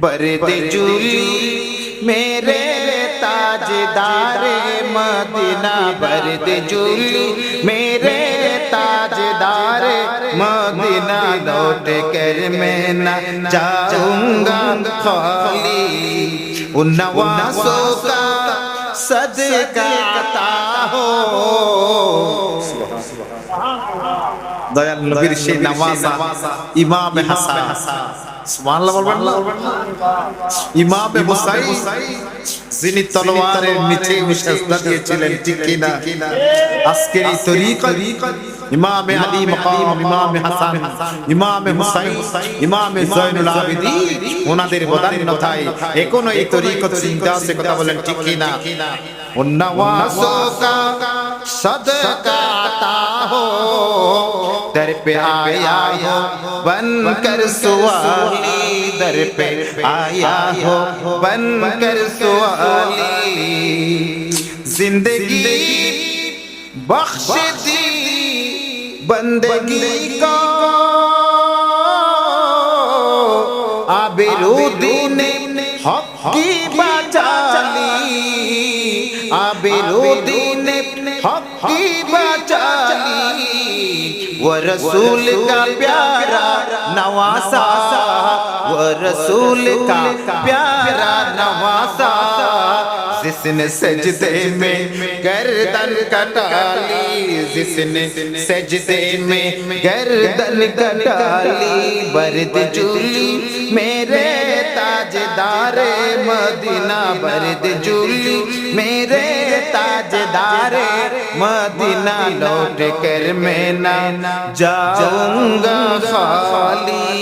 Board जुली मेरे ताजदारे Medina, board जुली मेरे ताजदारे Medina, लौट कर मैं न जाऊंगा खाली, उन नवासों का सदका अता हो। दयाल नबीर সেই নওয়াজা ইমাম হাসান, সুবহানাল্লাহ বলবেন না? ইমাম হুসাইন যিনি তলোয়ারের নিচে সেজদা দিয়েছিলেন, ঠিক কি না? আজকের এই তরিকত ইমাম আলী মাকাম, ইমাম হাসান, ইমাম হুসাইন, ইমাম জয়নুল আবেদিন ওনাদের বদান্যতায় এখনো এই তরিকত চিন্তা আছে, কথা বলেন ঠিক কি না? उन नवासों का सदका अता हो, दर पे आया हो बनकर सुवाली, दर पे आया हो बनकर सुवाली, जिंदगी बख्श दी बंदगी को आबिरूदीन हक की बचाली, आबिरूदीन हक की बचाली, वो रसूल का प्यारा नवासा, वो रसूल का प्यारा नवासा, जिसने सजदे में गर्दन कटाली, जिसने सजदे में गर्दन कटाली, बर्द जुली मेरे ताजदारे मदीना, बर्द जुली मेरे ताजदारे मदीना, लौट कर मैं ना जाऊंगा खाली।